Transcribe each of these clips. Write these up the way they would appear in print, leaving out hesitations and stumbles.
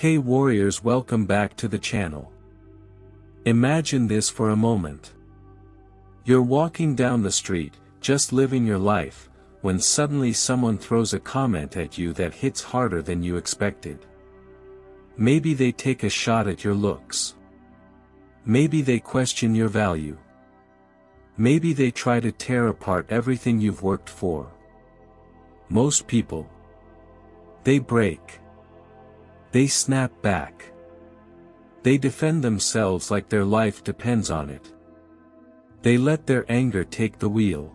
Hey warriors, welcome back to the channel. Imagine this for a moment. You're walking down the street, just living your life, when suddenly someone throws a comment at you that hits harder than you expected. Maybe they take a shot at your looks. Maybe they question your value. Maybe they try to tear apart everything you've worked for. Most people, they break. They snap back. They defend themselves like their life depends on it. They let their anger take the wheel.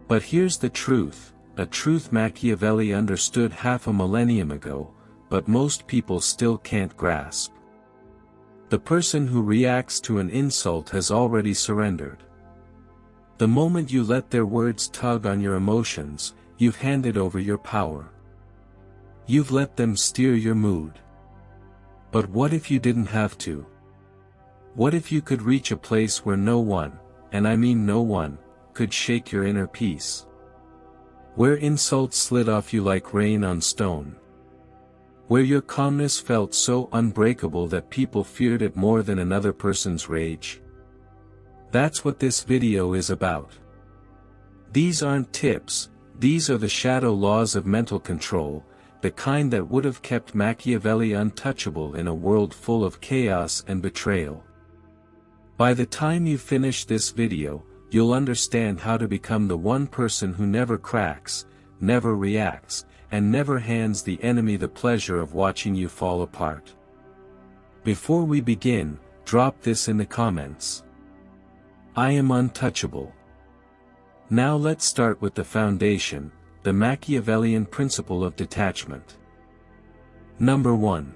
But here's the truth, a truth Machiavelli understood half a millennium ago, but most people still can't grasp. The person who reacts to an insult has already surrendered. The moment you let their words tug on your emotions, you've handed over your power. You've let them steer your mood. But what if you didn't have to? What if you could reach a place where no one, and I mean no one, could shake your inner peace? Where insults slid off you like rain on stone. Where your calmness felt so unbreakable that people feared it more than another person's rage. That's what this video is about. These aren't tips, these are the shadow laws of mental control, the kind that would have kept Machiavelli untouchable in a world full of chaos and betrayal. By the time you finish this video, you'll understand how to become the one person who never cracks, never reacts, and never hands the enemy the pleasure of watching you fall apart. Before we begin, drop this in the comments. I am untouchable. Now let's start with the foundation, the Machiavellian principle of detachment. Number 1.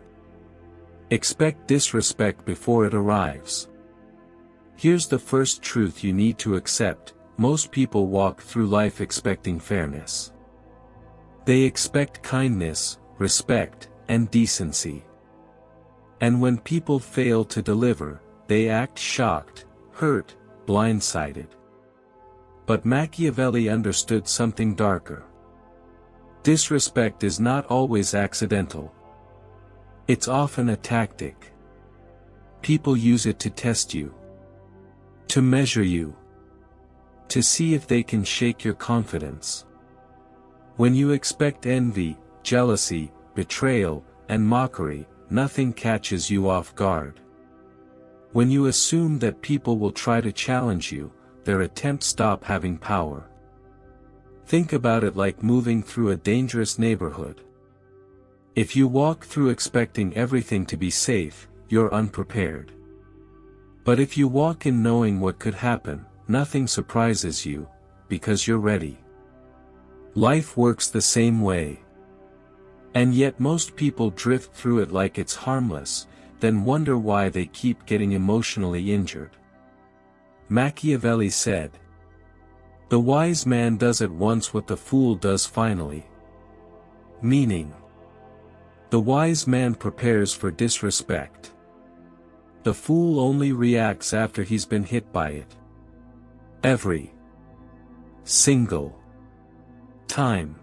Expect disrespect before it arrives. Here's the first truth you need to accept: most people walk through life expecting fairness. They expect kindness, respect, and decency. And when people fail to deliver, they act shocked, hurt, blindsided. But Machiavelli understood something darker. Disrespect is not always accidental. It's often a tactic. People use it to test you, to measure you, to see if they can shake your confidence. When you expect envy, jealousy, betrayal, and mockery, nothing catches you off guard. When you assume that people will try to challenge you, their attempts stop having power. Think about it like moving through a dangerous neighborhood. If you walk through expecting everything to be safe, you're unprepared. But if you walk in knowing what could happen, nothing surprises you, because you're ready. Life works the same way. And yet most people drift through it like it's harmless, then wonder why they keep getting emotionally injured. Machiavelli said, "The wise man does at once what the fool does finally." Meaning, the wise man prepares for disrespect. The fool only reacts after he's been hit by it. Every single time.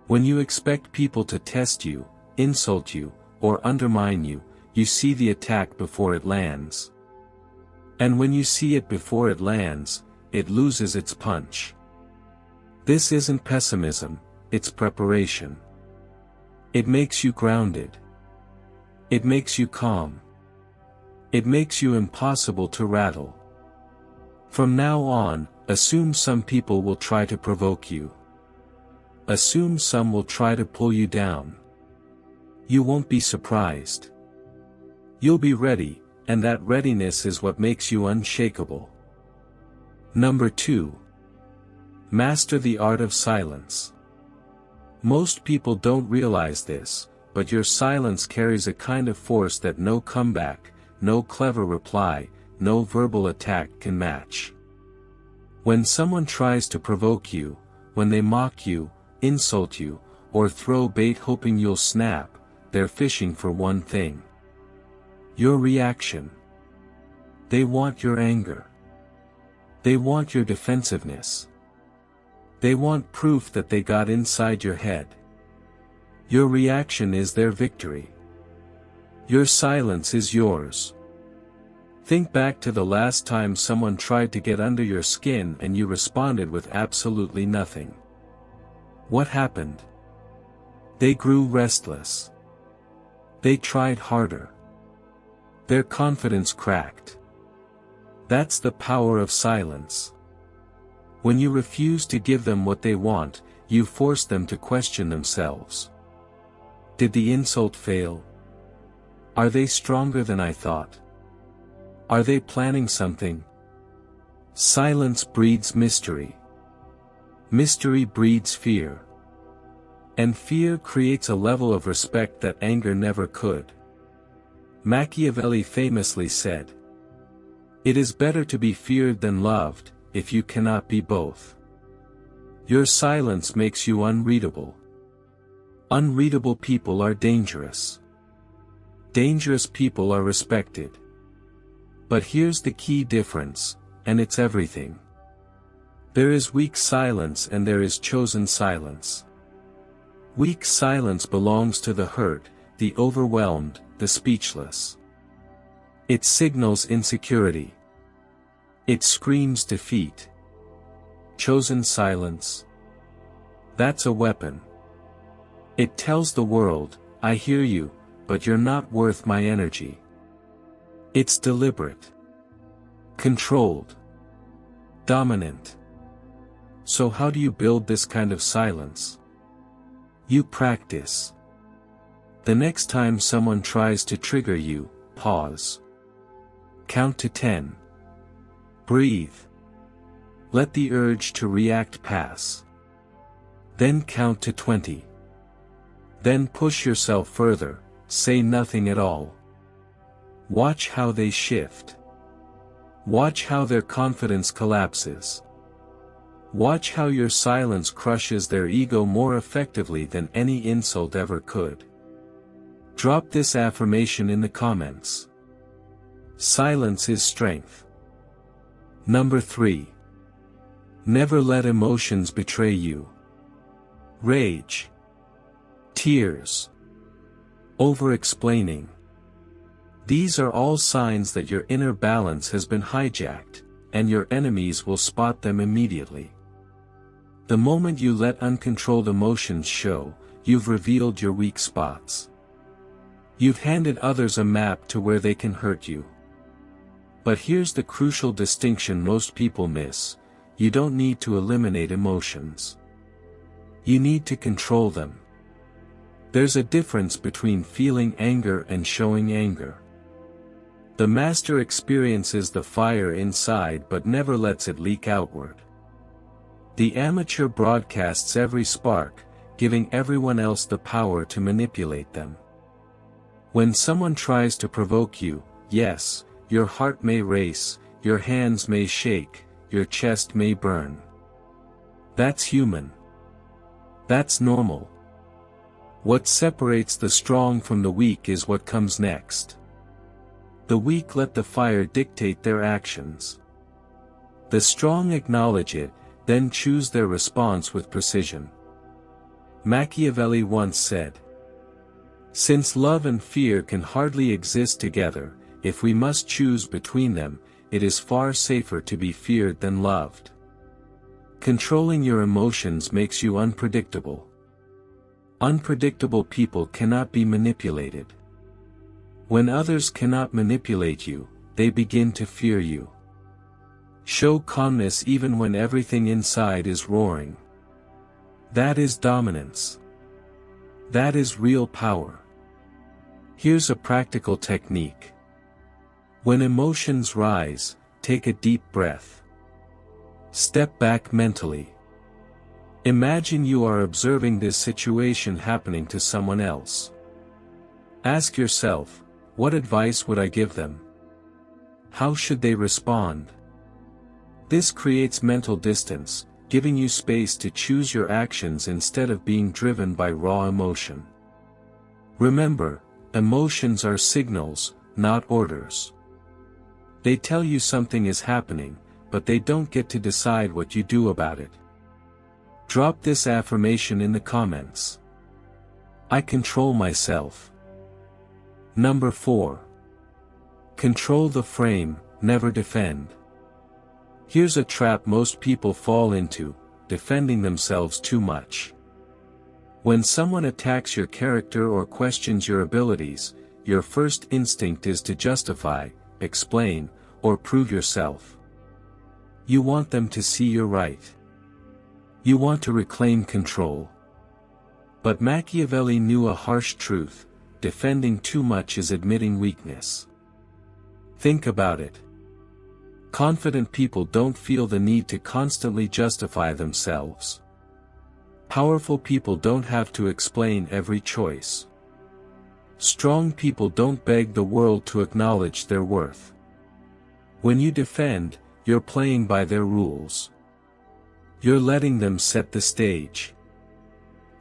When you expect people to test you, insult you, or undermine you, you see the attack before it lands. And when you see it before it lands, it loses its punch. This isn't pessimism, it's preparation. It makes you grounded. It makes you calm. It makes you impossible to rattle. From now on, assume some people will try to provoke you. Assume some will try to pull you down. You won't be surprised. You'll be ready, and that readiness is what makes you unshakable. Number 2. Master the art of silence. Most people don't realize this, but your silence carries a kind of force that no comeback, no clever reply, no verbal attack can match. When someone tries to provoke you, when they mock you, insult you, or throw bait hoping you'll snap, they're fishing for one thing: your reaction. They want your anger. They want your defensiveness. They want proof that they got inside your head. Your reaction is their victory. Your silence is yours. Think back to the last time someone tried to get under your skin and you responded with absolutely nothing. What happened? They grew restless. They tried harder. Their confidence cracked. That's the power of silence. When you refuse to give them what they want, you force them to question themselves. Did the insult fail? Are they stronger than I thought? Are they planning something? Silence breeds mystery. Mystery breeds fear. And fear creates a level of respect that anger never could. Machiavelli famously said, "It is better to be feared than loved, if you cannot be both." Your silence makes you unreadable. Unreadable people are dangerous. Dangerous people are respected. But here's the key difference, and it's everything. There is weak silence and there is chosen silence. Weak silence belongs to the hurt, the overwhelmed, the speechless. It signals insecurity. It screams defeat. Chosen silence. That's a weapon. It tells the world, I hear you, but you're not worth my energy. It's deliberate. Controlled. Dominant. So how do you build this kind of silence? You practice. The next time someone tries to trigger you, pause. Count to 10. Breathe. Let the urge to react pass. Then count to 20. Then push yourself further, say nothing at all. Watch how they shift. Watch how their confidence collapses. Watch how your silence crushes their ego more effectively than any insult ever could. Drop this affirmation in the comments. Silence is strength. Number 3. Never let emotions betray you. Rage. Tears. Over-explaining. These are all signs that your inner balance has been hijacked, and your enemies will spot them immediately. The moment you let uncontrolled emotions show, you've revealed your weak spots. You've handed others a map to where they can hurt you. But here's the crucial distinction most people miss: you don't need to eliminate emotions. You need to control them. There's a difference between feeling anger and showing anger. The master experiences the fire inside but never lets it leak outward. The amateur broadcasts every spark, giving everyone else the power to manipulate them. When someone tries to provoke you, yes, your heart may race, your hands may shake, your chest may burn. That's human. That's normal. What separates the strong from the weak is what comes next. The weak let the fire dictate their actions. The strong acknowledge it, then choose their response with precision. Machiavelli once said, "Since love and fear can hardly exist together, if we must choose between them, it is far safer to be feared than loved." Controlling your emotions makes you unpredictable. Unpredictable people cannot be manipulated. When others cannot manipulate you, they begin to fear you. Show calmness even when everything inside is roaring. That is dominance. That is real power. Here's a practical technique. When emotions rise, take a deep breath. Step back mentally. Imagine you are observing this situation happening to someone else. Ask yourself, what advice would I give them? How should they respond? This creates mental distance, giving you space to choose your actions instead of being driven by raw emotion. Remember, emotions are signals, not orders. They tell you something is happening, but they don't get to decide what you do about it. Drop this affirmation in the comments. I control myself. Number 4. Control the frame, never defend. Here's a trap most people fall into: defending themselves too much. When someone attacks your character or questions your abilities, your first instinct is to justify, explain, or prove yourself. You want them to see you're right. You want to reclaim control. But Machiavelli knew a harsh truth: defending too much is admitting weakness. Think about it. Confident people don't feel the need to constantly justify themselves. Powerful people don't have to explain every choice. Strong people don't beg the world to acknowledge their worth. When you defend, you're playing by their rules. You're letting them set the stage.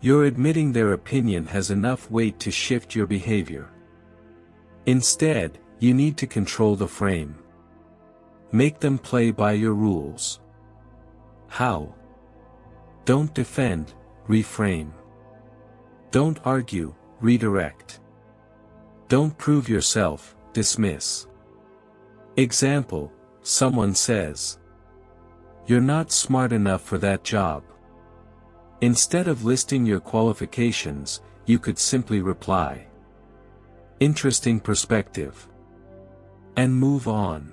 You're admitting their opinion has enough weight to shift your behavior. Instead, you need to control the frame. Make them play by your rules. How? Don't defend, reframe. Don't argue, redirect. Don't prove yourself, dismiss. Example: someone says, "You're not smart enough for that job." Instead of listing your qualifications, you could simply reply, "Interesting perspective," and move on.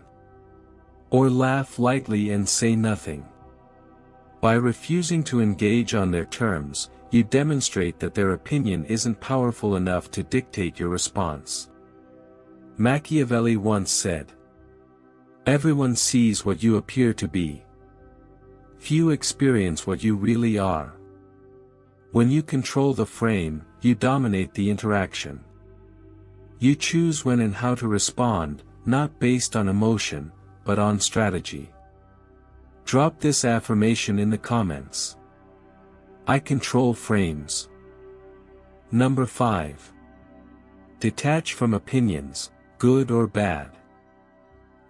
Or laugh lightly and say nothing. By refusing to engage on their terms, you demonstrate that their opinion isn't powerful enough to dictate your response. Machiavelli once said, "Everyone sees what you appear to be. Few experience what you really are." When you control the frame, you dominate the interaction. You choose when and how to respond, not based on emotion, but on strategy. Drop this affirmation in the comments. I control frames. Number 5. Detach from opinions, good or bad.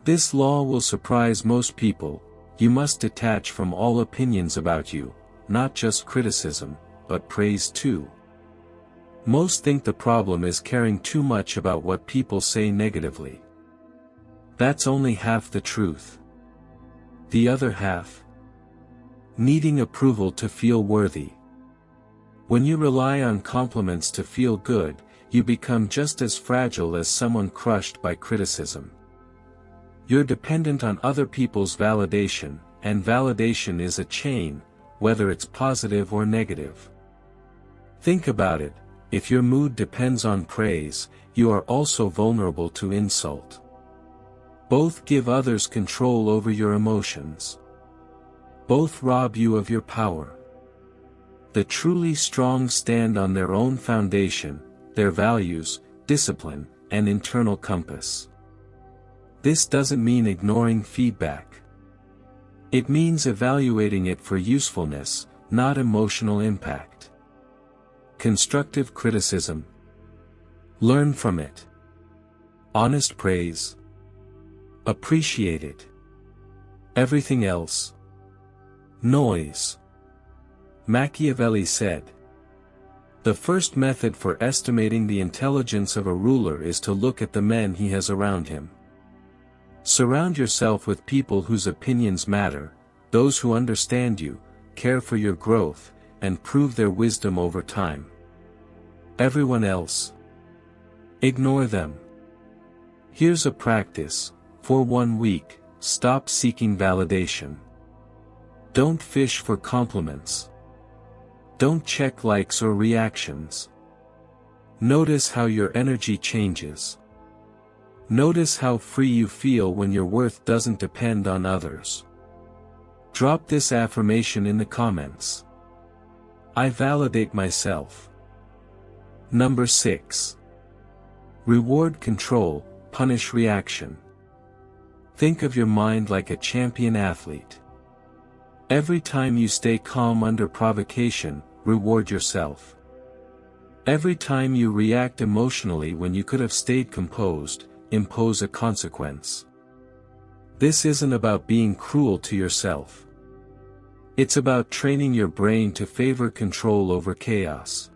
This law will surprise most people: you must detach from all opinions about you, not just criticism, but praise too. Most think the problem is caring too much about what people say negatively. That's only half the truth. The other half? Needing approval to feel worthy. When you rely on compliments to feel good, you become just as fragile as someone crushed by criticism. You're dependent on other people's validation, and validation is a chain, whether it's positive or negative. Think about it: if your mood depends on praise, you are also vulnerable to insult. Both give others control over your emotions. Both rob you of your power. The truly strong stand on their own foundation, their values, discipline, and internal compass. This doesn't mean ignoring feedback. It means evaluating it for usefulness, not emotional impact. Constructive criticism. Learn from it. Honest praise. Appreciate it. Everything else? Noise. Machiavelli said, "The first method for estimating the intelligence of a ruler is to look at the men he has around him." Surround yourself with people whose opinions matter, those who understand you, care for your growth, and prove their wisdom over time. Everyone else? Ignore them. Here's a practice: for 1 week, stop seeking validation. Don't fish for compliments. Don't check likes or reactions. Notice how your energy changes. Notice how free you feel when your worth doesn't depend on others. Drop this affirmation in the comments. I validate myself. Number 6. Reward control, punish reaction. Think of your mind like a champion athlete. Every time you stay calm under provocation, reward yourself. Every time you react emotionally when you could have stayed composed, impose a consequence. This isn't about being cruel to yourself. It's about training your brain to favor control over chaos.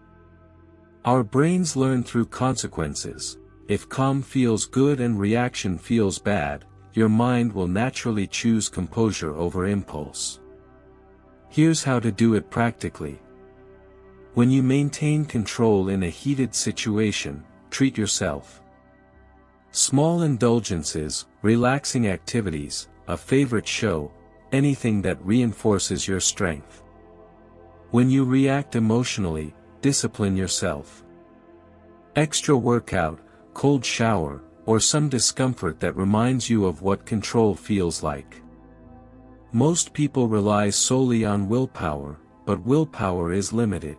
Our brains learn through consequences, if calm feels good and reaction feels bad, your mind will naturally choose composure over impulse. Here's how to do it practically. When you maintain control in a heated situation, treat yourself. Small indulgences, relaxing activities, a favorite show, anything that reinforces your strength. When you react emotionally, discipline yourself. Extra workout, cold shower, or some discomfort that reminds you of what control feels like. Most people rely solely on willpower, but willpower is limited.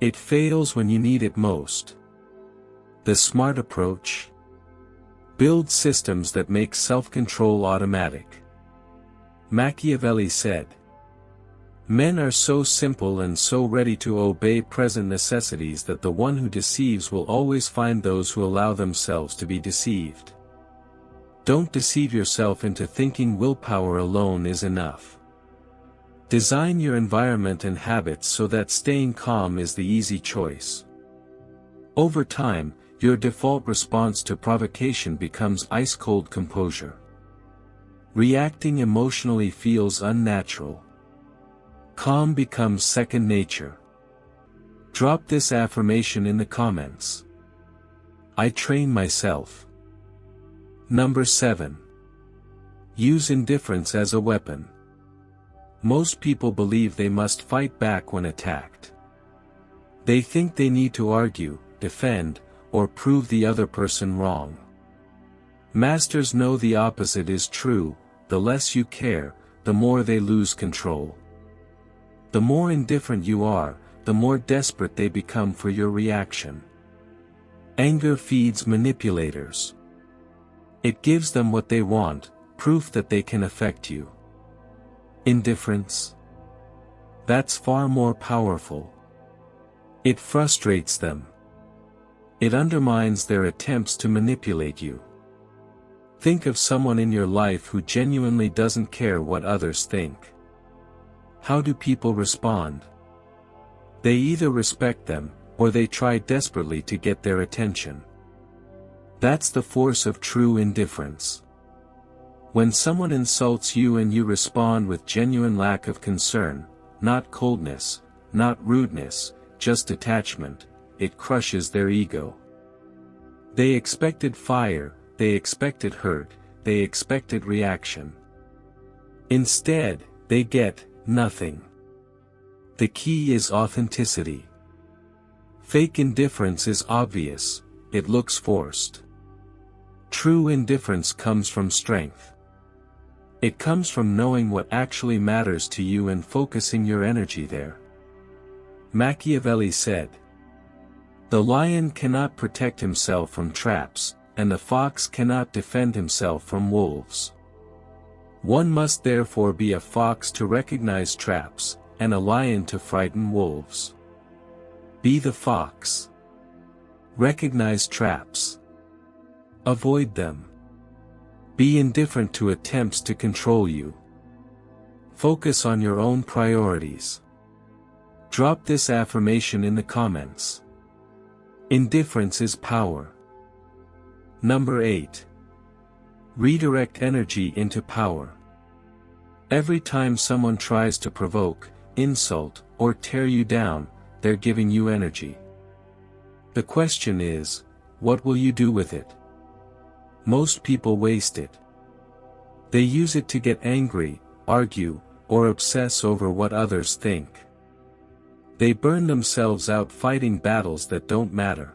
It fails when you need it most. The smart approach? Build systems that make self-control automatic. Machiavelli said, "Men are so simple and so ready to obey present necessities that the one who deceives will always find those who allow themselves to be deceived." Don't deceive yourself into thinking willpower alone is enough. Design your environment and habits so that staying calm is the easy choice. Over time, your default response to provocation becomes ice-cold composure. Reacting emotionally feels unnatural. Calm becomes second nature. Drop this affirmation in the comments. I train myself. Number 7. Use indifference as a weapon. Most people believe they must fight back when attacked. They think they need to argue, defend, or prove the other person wrong. Masters know the opposite is true: the less you care, the more they lose control. The more indifferent you are, the more desperate they become for your reaction. Anger feeds manipulators. It gives them what they want, proof that they can affect you. Indifference? That's far more powerful. It frustrates them. It undermines their attempts to manipulate you. Think of someone in your life who genuinely doesn't care what others think. How do people respond? They either respect them, or they try desperately to get their attention. That's the force of true indifference. When someone insults you and you respond with genuine lack of concern, not coldness, not rudeness, just detachment, it crushes their ego. They expected fire, they expected hurt, they expected reaction. Instead, they get nothing. The key is authenticity. Fake indifference is obvious, it looks forced. True indifference comes from strength. It comes from knowing what actually matters to you and focusing your energy there. Machiavelli said, "The lion cannot protect himself from traps, and the fox cannot defend himself from wolves. One must therefore be a fox to recognize traps, and a lion to frighten wolves. Be the fox. Recognize traps. Avoid them. Be indifferent to attempts to control you. Focus on your own priorities." Drop this affirmation in the comments. Indifference is power. Number 8. Redirect energy into power. Every time someone tries to provoke, insult, or tear you down, they're giving you energy. The question is, what will you do with it? Most people waste it. They use it to get angry, argue, or obsess over what others think. They burn themselves out fighting battles that don't matter.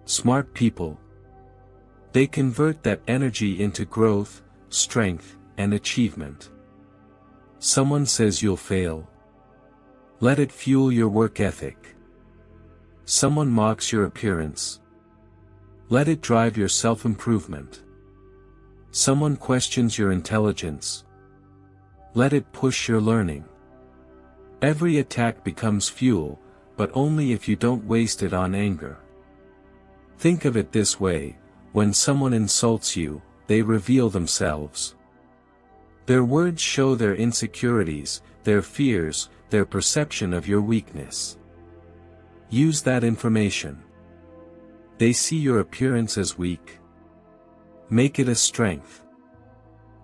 Smart people. They convert that energy into growth, strength, and achievement. Someone says you'll fail. Let it fuel your work ethic. Someone mocks your appearance. Let it drive your self-improvement. Someone questions your intelligence. Let it push your learning. Every attack becomes fuel, but only if you don't waste it on anger. Think of it this way: when someone insults you, they reveal themselves. Their words show their insecurities, their fears, their perception of your weakness. Use that information. They see your appearance as weak. Make it a strength.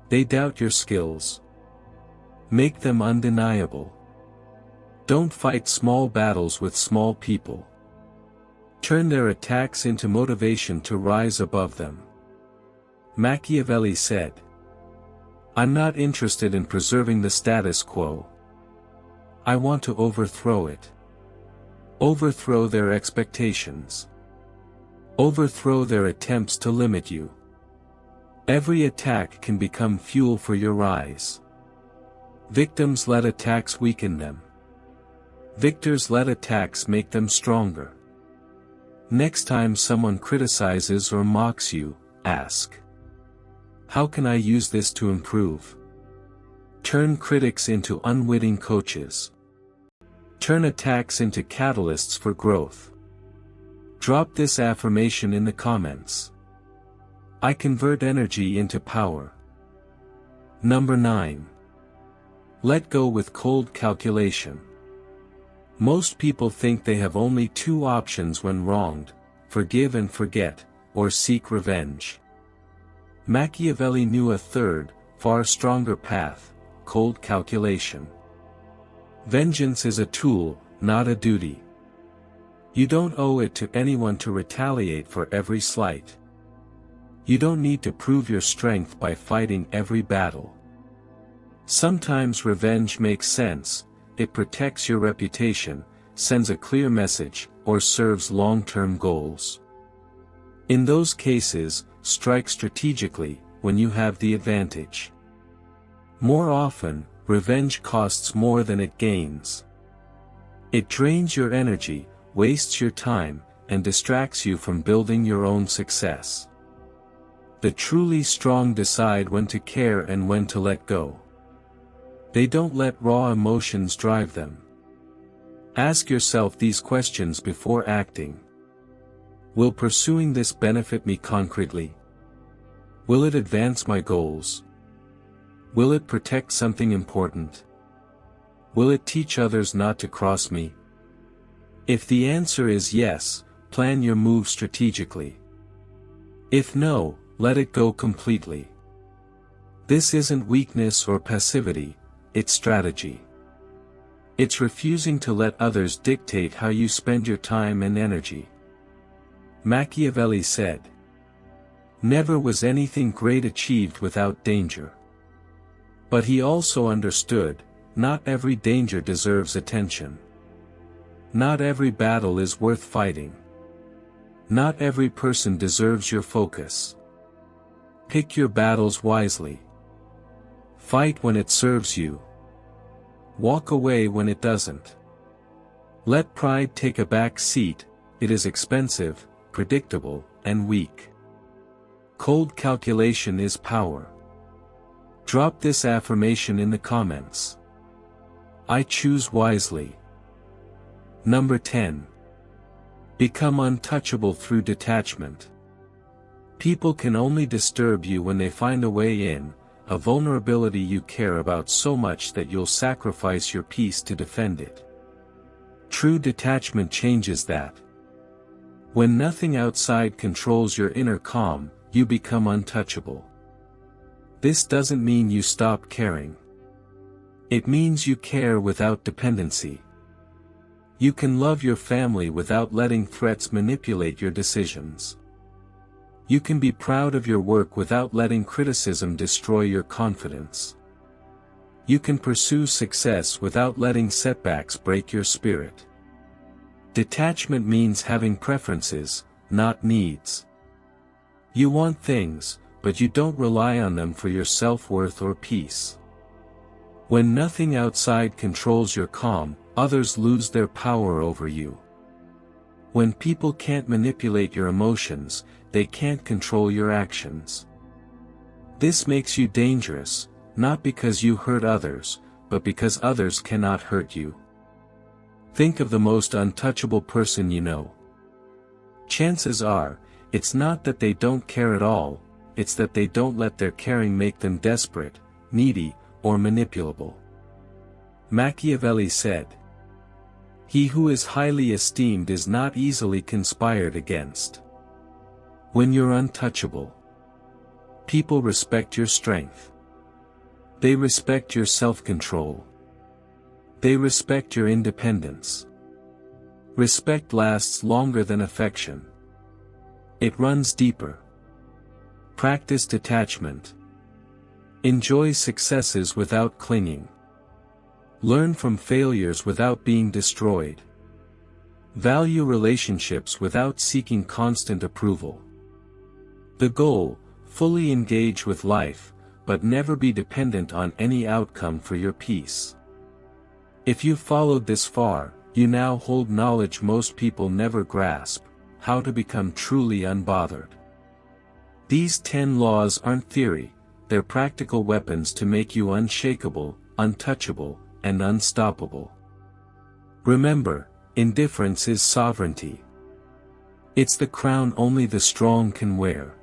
They doubt your skills. Make them undeniable. Don't fight small battles with small people. Turn their attacks into motivation to rise above them. Machiavelli said, "I'm not interested in preserving the status quo. I want to overthrow it. Overthrow their expectations. Overthrow their attempts to limit you. Every attack can become fuel for your rise. Victims let attacks weaken them. Victors let attacks make them stronger. Next time someone criticizes or mocks you, ask, how can I use this to improve? Turn critics into unwitting coaches. Turn attacks into catalysts for growth. Drop this affirmation in the comments. I convert energy into power." Number 9. Let go with cold calculation. Most people think they have only two options when wronged: forgive and forget, or seek revenge. Machiavelli knew a third, far stronger path: cold calculation. Vengeance is a tool, not a duty. You don't owe it to anyone to retaliate for every slight. You don't need to prove your strength by fighting every battle. Sometimes revenge makes sense. It protects your reputation, sends a clear message, or serves long-term goals. In those cases, strike strategically, when you have the advantage. More often, revenge costs more than it gains. It drains your energy, wastes your time, and distracts you from building your own success. The truly strong decide when to care and when to let go. They don't let raw emotions drive them. Ask yourself these questions before acting. Will pursuing this benefit me concretely? Will it advance my goals? Will it protect something important? Will it teach others not to cross me? If the answer is yes, plan your move strategically. If no, let it go completely. This isn't weakness or passivity, it's strategy. It's refusing to let others dictate how you spend your time and energy. Machiavelli said, "Never was anything great achieved without danger." But he also understood, not every danger deserves attention. Not every battle is worth fighting. Not every person deserves your focus. Pick your battles wisely. Fight when it serves you. Walk away when it doesn't. Let pride take a back seat. It is expensive, predictable, and weak. Cold calculation is power. Drop this affirmation in the comments. I choose wisely. Number 10. Become untouchable through detachment. People can only disturb you when they find a way in, a vulnerability you care about so much that you'll sacrifice your peace to defend it. True detachment changes that. When nothing outside controls your inner calm, you become untouchable. This doesn't mean you stop caring. It means you care without dependency. You can love your family without letting threats manipulate your decisions. You can be proud of your work without letting criticism destroy your confidence. You can pursue success without letting setbacks break your spirit. Detachment means having preferences, not needs. You want things, but you don't rely on them for your self-worth or peace. When nothing outside controls your calm, others lose their power over you. When people can't manipulate your emotions, they can't control your actions. This makes you dangerous, not because you hurt others, but because others cannot hurt you. Think of the most untouchable person you know. Chances are, it's not that they don't care at all, it's that they don't let their caring make them desperate, needy, or manipulable. Machiavelli said, "He who is highly esteemed is not easily conspired against." When you're untouchable, people respect your strength. They respect your self-control. They respect your independence. Respect lasts longer than affection. It runs deeper. Practice detachment. Enjoy successes without clinging. Learn from failures without being destroyed. Value relationships without seeking constant approval. The goal: fully engage with life, but never be dependent on any outcome for your peace. If you've followed this far, you now hold knowledge most people never grasp: how to become truly unbothered. These 10 laws aren't theory, they're practical weapons to make you unshakable, untouchable, and unstoppable. Remember, indifference is sovereignty. It's the crown only the strong can wear.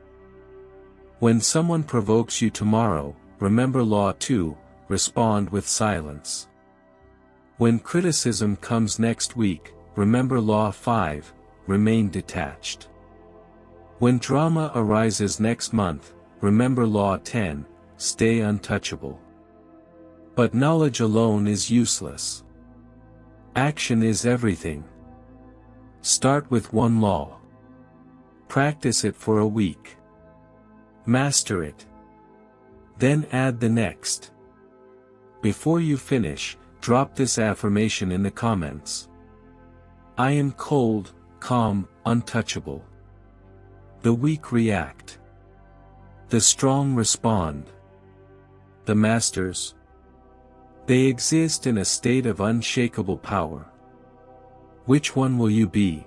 When someone provokes you tomorrow, remember Law 2, respond with silence. When criticism comes next week, remember Law 5, remain detached. When drama arises next month, remember Law 10, stay untouchable. But knowledge alone is useless. Action is everything. Start with one law. Practice it for a week. Master it. Then add the next. Before you finish, drop this affirmation in the comments. I am cold, calm, untouchable. The weak react. The strong respond. The masters. They exist in a state of unshakable power. Which one will you be?